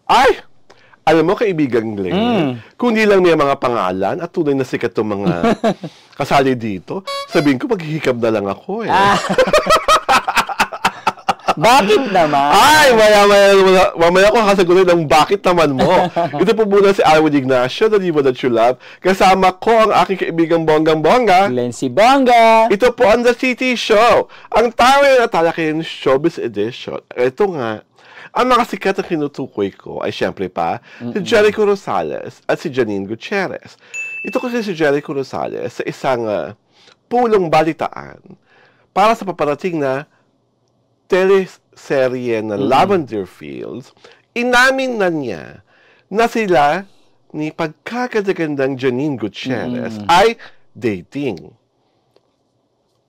Ay! Alam mo, kaibigan Glenn, kung di lang may mga pangalan at tunay na sikat itong mga kasali dito, sabihin ko, maghihikab na lang ako eh. Bakit naman? Ay, mamaya ko kasagutin ng bakit naman mo. Ito po muna si Alwin Ignacio, the Diva That You Love. Kasama ko ang aking kaibigang bonggang-bongga. Lency Bongga. Ito po ang The City Show. Ang tawag na talaking Showbiz Edition. Ito nga, ang mga sikat na kinutukoy ko ay siyempre pa si Jericho Rosales at si Janine Gutierrez. Ito kasi si Jericho Rosales sa isang pulong balitaan para sa paparating na teleserye na Lavender Fields. Inamin na niya na sila ni pagkakagandang Janine Gutierrez ay dating.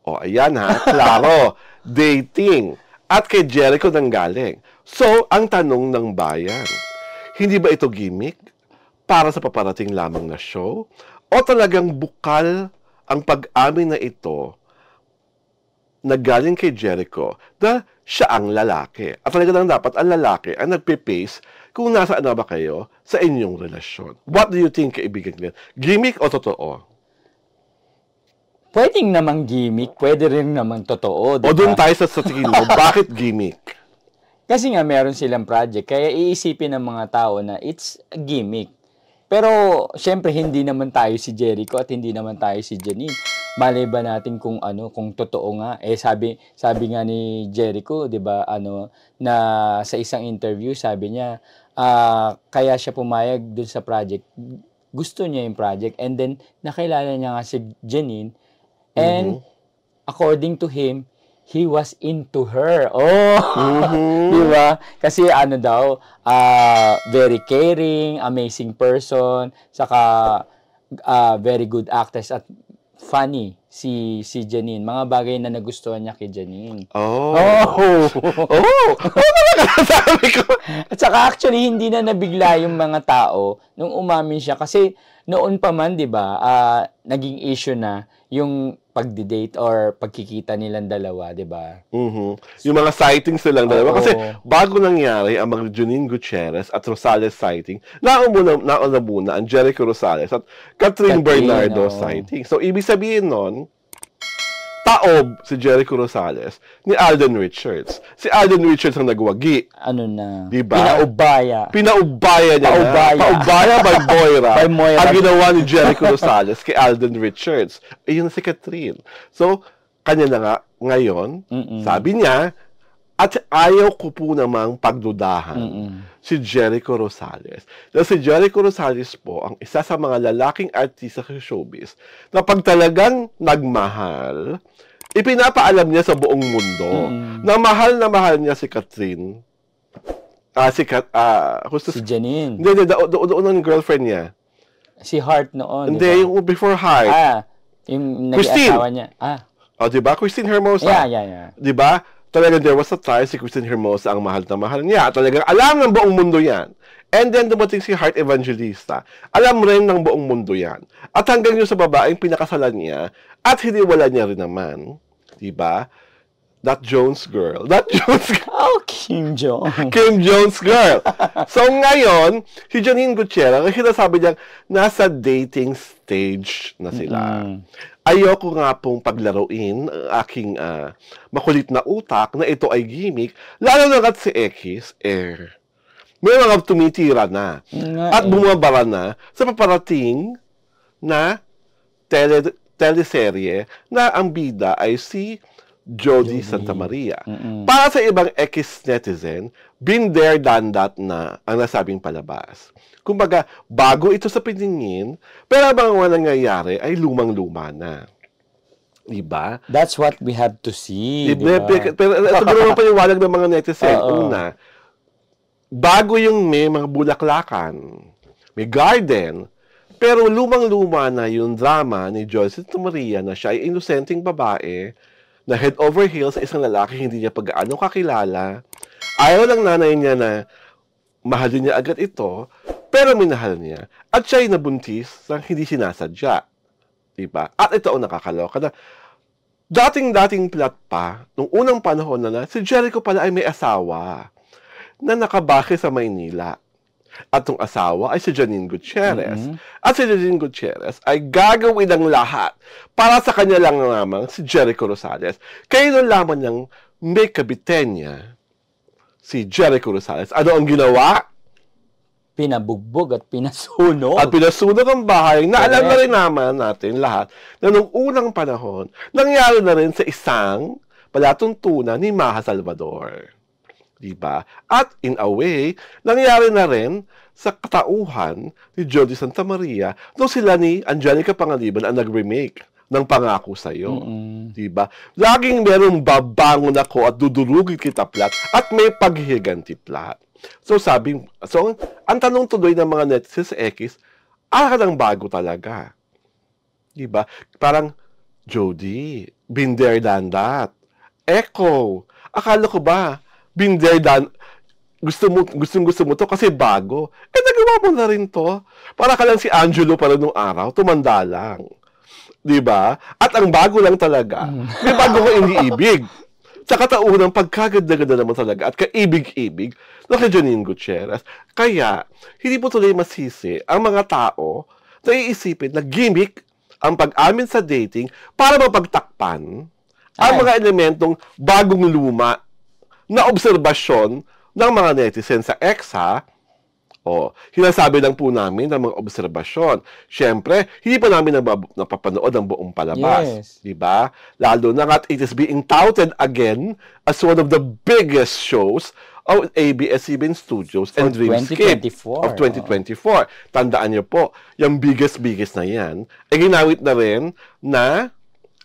O, ayan ha, klaro, dating. At kay Jericho nang galing. So, ang tanong ng bayan, hindi ba ito gimmick para sa paparating lamang na show? O talagang bukal ang pag-amin na ito na galing kay Jericho dahil siya ang lalaki? At talaga lang dapat ang lalaki ang nagpipace kung nasaan na ba kayo sa inyong relasyon. What do you think, kaibigan Glenn? Gimmick o totoo? Pwedeng namang gimmick, pwede rin namang totoo. Diba? O doon tayo sa tingin mo, bakit gimmick? Kasi nga meron silang project, kaya iisipin ng mga tao na it's a gimmick. Pero, syempre, hindi naman tayo si Jericho at hindi naman tayo si Janine. Malay ba natin kung kung totoo nga? Eh, sabi nga ni Jericho, di ba, na sa isang interview, sabi niya, kaya siya pumayag dun sa project. Gusto niya yung project. And then, nakilala niya nga si Janine. And according to him, he was into her. Di ba? Kasi daw, very caring, amazing person, saka very good actress at funny si Janine. Mga bagay na nagustuhan niya kay Janine. Sabi ko. At saka actually, hindi na nabigla yung mga tao nung umamin siya. Kasi noon pa man, di ba, naging issue na yung pagdi-date or pagkikita nilang dalawa, di ba? Yung mga sightings nilang dalawa. Kasi bago nangyari ang mga Janine Gutierrez at Rosales sighting, nauna muna ang Jericho Rosales at Catherine Bernardo sighting. So, ibig sabihin nun, taob si Jericho Rosales ni Alden Richards. Si Alden Richards ang nagwagi. Diba? Pinaubaya niya. Paubaya by Moira. Ang ginawa ni Jericho Rosales kay Alden Richards. Ayun si Catherine. So, kanya na nga ngayon, sabi niya, at ayaw ko po namang pagdudahan si Jericho Rosales. Dahil si Jericho Rosales po ang isa sa mga lalaking artista sa showbiz na pag talagang nagmahal, ipinapaalam niya sa buong mundo na mahal niya si Catherine. Si Janine. Hindi, doon ang girlfriend niya. Si Hart noon. Hindi, yung before Hart. Yung nag-asawa niya. Diba? Christine Hermosa. Yeah. Diba? Talagang there was a time si Christine Hermosa ang mahal na mahal niya. Talagang alam ng buong mundo yan. And then dumating si Heart Evangelista. Alam rin ng buong mundo yan. At hanggang yung sa babaeng pinakasalan niya at hiniwala niya rin naman. Diba? That Jones girl. Kim Jones. Kim Jones girl. So ngayon, si Janine Gutierrez, ang sinasabi niya, nasa dating stage na sila. Ayoko nga pong paglaruin ang aking makulit na utak na ito ay gimmick, lalo na kat si X, may mga tumitira na at bumabara na sa paparating na teleserye na ang bida ay si Jody Santa Maria. Para sa ibang X-netizen, been there, done that na ang nasabing palabas. Kumbaga, bago ito sa piningin, pero ang mga nangyayari ay lumang-luma na. Diba? That's what we have to see. Diba? Pero ito naman paniwalag ng mga netizen. Una, bago yung may mga bulaklakan, may garden, pero lumang-luma na yung drama ni Joyce Santa Maria na siya ay inosenteng babae na head over heels sa isang lalaki hindi niya pag-aano kakilala. Ayaw lang nanay niya na mahalin niya agad ito, pero minahal niya. At siya ay nabuntis ng hindi sinasadya. Diba? At ito ang nakakaloka na dating plot pa, nung unang panahon na si Jericho pala ay may asawa na nakabase sa Maynila. At yung asawa ay si Janine Gutierrez. At si Janine Gutierrez ay gagawin ng lahat para sa kanya lang lamang si Jericho Rosales. Kaya nung laman niyang may kabiten niya, si Jericho Rosales, ano ang ginawa? Pinabugbog at pinasunog. At pinasunog ang bahay na alam na rin naman natin lahat na nung unang panahon, nangyari na rin sa isang palatuntunan ni Maha Salvador. Diba? At in a way, nangyari na rin sa katauhan ni Jody Santa Maria nung sila ni Angelica Pangaliban ang nag-remake ng Pangako Sa'yo. Diba? Laging merong babangon ako at dudurugin kita plat at may paghihiganti plat. So ang tanong tuloy ng mga netizens sa X, ka ng bago talaga. Diba? Parang, Jody, been there, done that. Echo, akala ko ba, been there, done, gusto mo to kasi bago. Nagawa mo na rin to. Para ka lang si Angelo para nung araw, tumanda lang. Diba? At ang bago lang talaga, may bago ko iniibig. Sa katauhan, pagkaganda-ganda naman talaga at kaibig-ibig na kay Janine Gutierrez. Kaya, hindi po tuloy masisi ang mga tao na iisipin na gimmick ang pag-amin sa dating para mapagtakpan ang mga elementong bagong luma na obserbasyon ng mga netizens sa X, ha? Hinasabi lang po namin ng mga obserbasyon. Siyempre, hindi pa namin napapanood ang buong palabas. Yes. Diba? Lalo na nga it is being touted again as one of the biggest shows of ABS-CBN Studios and Dreamscape of 2024. Tandaan niyo po, yung biggest na yan, ay ginawit na rin na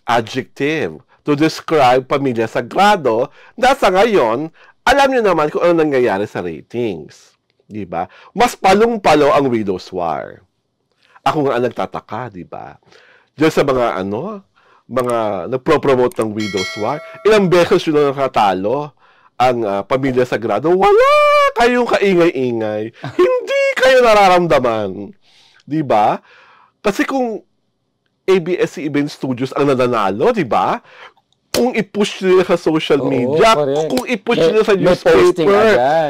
adjective to describe Pamilya Sagrado na sa ngayon, alam niyo naman kung ano nangyayari sa ratings. Diba? Mas palong-palo ang Widow's War. Ako nga ang nagtataka, diba? Diyan sa mga mga nagpro-promote ng Widow's War, ilang beses yun na nakatalo ang Pamilya Sagrado. Wala kayong kaingay-ingay. Hindi kayo nararamdaman. Diba? Kasi kung ABS-CBN Studios ang nananalo, diba? Kung i-push nila sa social media, kung i-push nila sa newspaper,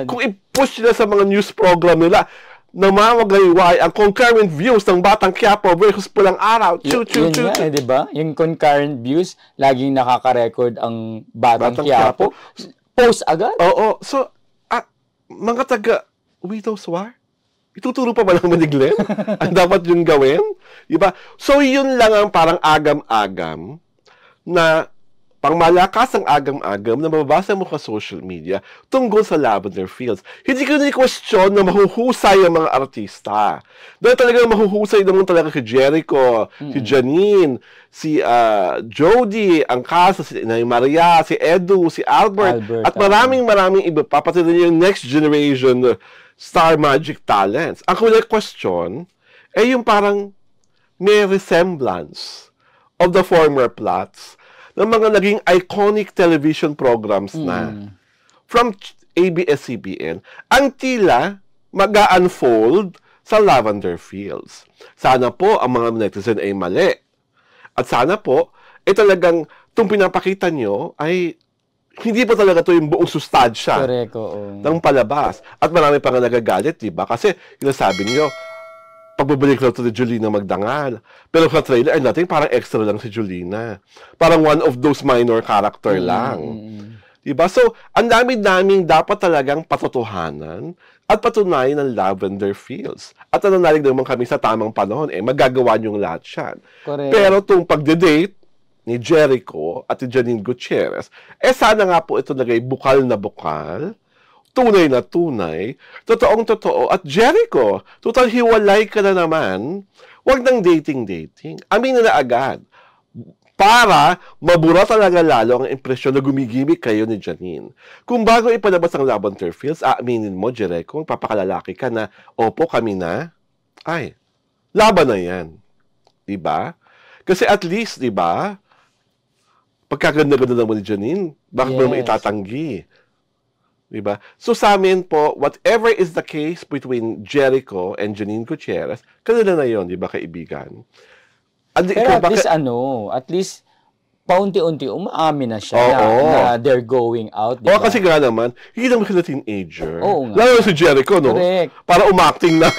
kung i-push nila sa mga news program nila, namamagayway ang concurrent views ng Batang Quiapo versus Pulang Araw. Yun nga, diba? Yung concurrent views, laging nakaka-record ang Batang Quiapo. Post agad. Oo. So, mga taga Widow's War, ituturo pa ba naman ni Glenn? Ang dapat yung gawin? Diba? So, yun lang ang parang agam-agam na pangmalakas ang agam-agam na mababasa mo sa social media tungkol sa Lavender Fields. Hindi ko ni-question na mahuhusay ang mga artista. Dahil talagang mahuhusay naman talaga si Jericho, si Janine, si Jody, ang Casa, si Maria, si Edu, si Albert at maraming iba pa, pati rin yung next generation Star Magic talents. Ang kulang question ay yung parang may resemblance of the former plots ng mga naging iconic television programs na from ABS-CBN, ang tila mag-unfold sa Lavender Fields. Sana po ang mga netizen ay mali. At sana po, talagang itong pinapakita nyo ay hindi pa talaga ito yung buong sustansya ng palabas. At marami pa nga nagagalit, diba? Kasi sinasabi nyo, pagbabalik lang ito ni Julina Magdangal. Pero sa trailer, ay natin parang extra lang si Julina. Parang one of those minor character lang. Diba? So, ang dami-daming dapat talagang patotohanan at patunayan ng Lavender Fields. At nananalig naman kami sa tamang panahon, magagawa niyong lahat yan. Correct. Pero itong pagde-date ni Jericho at ni Janine Gutierrez, sana nga po ito nagay bukal na bukal, tunay na tunay, totoong totoo. At Jericho, total hiwalay ka na naman, huwag nang dating-dating. Aminin na agad. Para mabura talaga lalo ang impresyon na gumigimik kayo ni Janine. Kung bago ipalabas ang Lavender Fields, aaminin mo, Jericho, papakalalaki ka na, opo, kami na, ay, laban na yan. Diba? Kasi at least, diba, pagkaganda-ganda naman ni Janine, bakit mo naman itatanggi? Diba? So sa amin po, whatever is the case between Jericho and Janine Gutierrez, kanila na yun, diba, kaibigan? Pero at least at least paunti-unti umaamin na siya na they're going out. Diba? Kasi nga naman, hindi naman sila teenager. Oo nga. Lalo si Jericho, no? Correct. Para umacting na.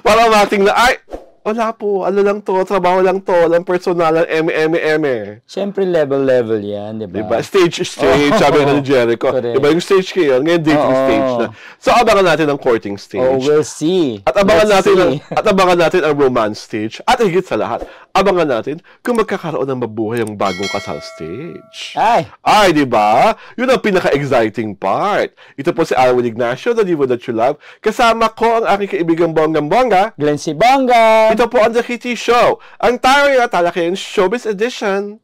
Para umacting na, ay, wala po, ano lang to, trabaho lang to, lang personalan, eme. Siyempre, level yan, di ba? Diba? Stage, sabi nga ni Jericho. Correct. Diba yung stage kayo, ngayon dating stage na. So, abangan natin ang courting stage. Oh, we'll see. At abangan natin ang romance stage. At higit sa lahat, abangan natin kung magkakaroon ng mabuhay ang bagong kasal stage. Ay, di ba? Yun ang pinaka-exciting part. Ito po si Arwin Ignacio, the Diva That You Love. Kasama ko ang aking kaibigang bonggang-bongga, Glenn C. Bongga. Ito po ang The Kitty Show, ang tayo na Talakayan Showbiz Edition.